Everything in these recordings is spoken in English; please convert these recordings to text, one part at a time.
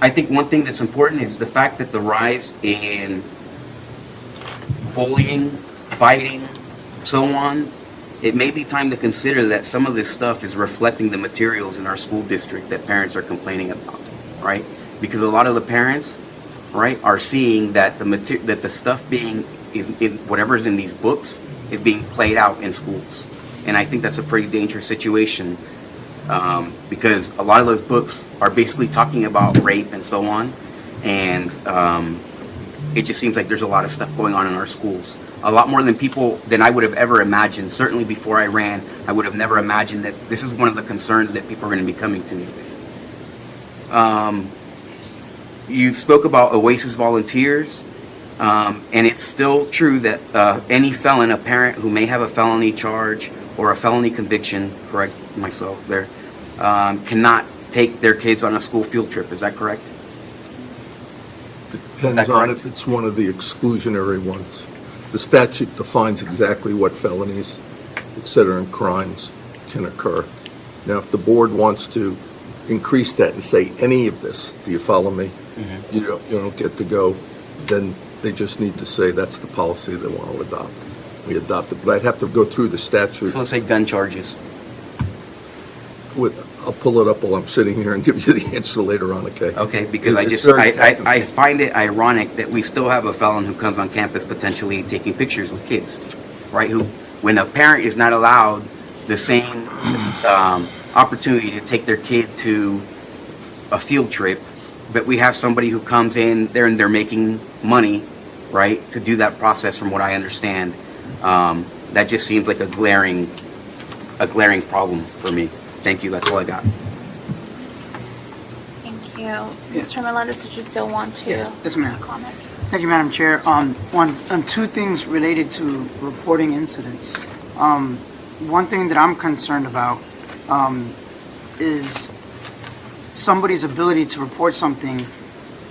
I think one thing that's important is the fact that the rise in bullying, fighting, so on, it may be time to consider that some of this stuff is reflecting the materials in our school district that parents are complaining about, right? Because a lot of the parents, right, are seeing that the stuff being whatever is in these books is being played out in schools, and I think that's a pretty dangerous situation, because a lot of those books are basically talking about rape and so on, and it just seems like there's a lot of stuff going on in our schools. A lot more than I would have ever imagined. Certainly before I ran, I would have never imagined that this is one of the concerns that people are going to be coming to me with. You spoke about OASIS volunteers, and it's still true that any felon, a parent who may have a felony charge or a felony conviction, correct myself there, cannot take their kids on a school field trip. Is that correct? Depends on if it's one of the exclusionary ones. The statute defines exactly what felonies, et cetera, and crimes can occur. Now, if the board wants to increase that and say any of this, do you follow me? Mm-hmm. You don't get to go, then they just need to say that's the policy they want to adopt. We adopt it, but I'd have to go through the statute. So let's say gun charges. I'll pull it up while I'm sitting here and give you the answer later on, okay? Okay, because I find it ironic that we still have a felon who comes on campus potentially taking pictures with kids, right? When a parent is not allowed the same opportunity to take their kid to a field trip, but we have somebody who comes in there and they're making money, right, to do that process. From what I understand, that just seems like a glaring problem for me. Thank you. That's all I got. Thank you. Mr. Melendez, did you still want to yes, ma'am. comment? Thank you, Madam Chair. On two things related to reporting incidents. One thing that I'm concerned about is somebody's ability to report something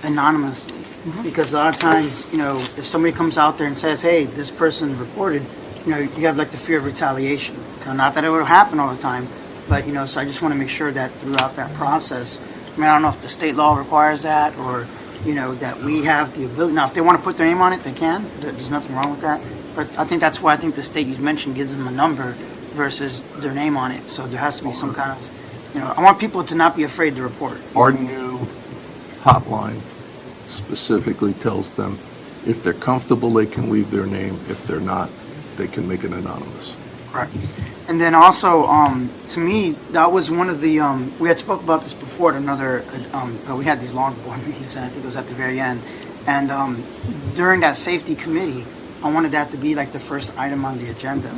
anonymously. Mm-hmm. Because a lot of times, if somebody comes out there and says, hey, this person reported, you have like the fear of retaliation. Not that it would happen all the time, but, so I just want to make sure that throughout that process, I don't know if the state law requires that or, that we have the ability. Now, if they want to put their name on it, they can. There's nothing wrong with that. But I think that's why I think the state you mentioned gives them a number versus their name on it. So there has to be some kind of, I want people to not be afraid to report. Our new hotline specifically tells them if they're comfortable, they can leave their name. If they're not, they can make it anonymous. Correct. And then also, to me, that was one of the, we had spoke about this before at another, we had these long board meetings, and I think it was at the very end. And during that safety committee, I wanted that to be like the first item on the agenda.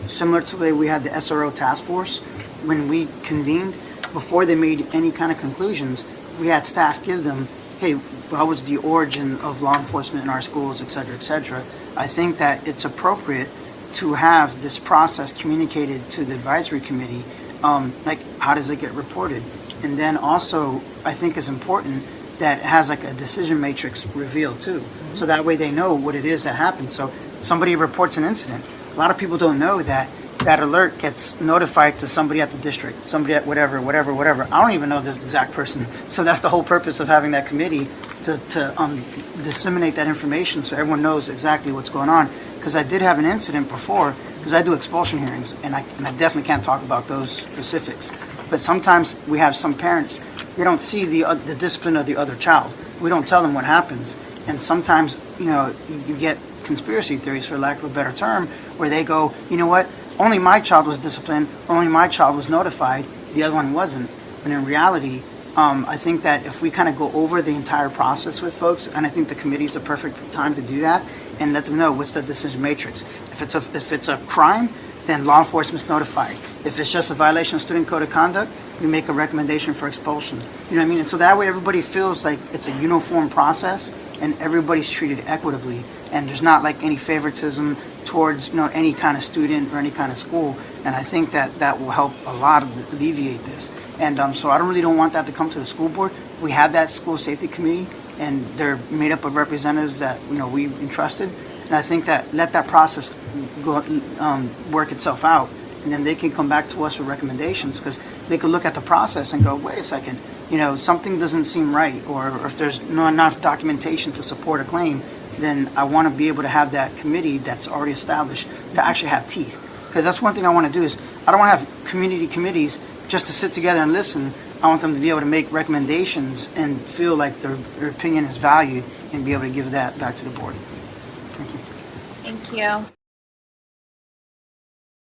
Similar to the way we had the SRO task force, when we convened, before they made any kind of conclusions, we had staff give them, hey, how was the origin of law enforcement in our schools, et cetera, et cetera. I think that it's appropriate to have this process communicated to the advisory committee, like how does it get reported? And then also, I think it's important that it has like a decision matrix revealed too. So that way they know what it is that happened. So somebody reports an incident. A lot of people don't know that that alert gets notified to somebody at the district, somebody at whatever. I don't even know the exact person. So that's the whole purpose of having that committee to disseminate that information so everyone knows exactly what's going on. Because I did have an incident before, because I do expulsion hearings, and I definitely can't talk about those specifics. But sometimes we have some parents, they don't see the discipline of the other child. We don't tell them what happens. And sometimes, you get conspiracy theories, for lack of a better term, where they go, you know what, only my child was disciplined, only my child was notified, the other one wasn't. But in reality, I think that if we kind of go over the entire process with folks, and I think the committee is the perfect time to do that, and let them know what's the decision matrix. If it's a crime, then law enforcement's notified. If it's just a violation of student code of conduct, we make a recommendation for expulsion. You know what I mean? And so that way everybody feels like it's a uniform process and everybody's treated equitably, and there's not like any favoritism towards any kind of student or any kind of school. And I think that will help a lot of alleviate this. And so I don't want that to come to the school board. We have that school safety committee, and they're made up of representatives that we entrusted. And I think that let that process go, work itself out, and then they can come back to us with recommendations, because they could look at the process and go, wait a second, something doesn't seem right, or if there's not enough documentation to support a claim, then I want to be able to have that committee that's already established to actually have teeth. Because that's one thing I want to do is, I don't want to have community committees just to sit together and listen. I want them to be able to make recommendations and feel like their opinion is valued and be able to give that back to the board. Thank you. Thank you.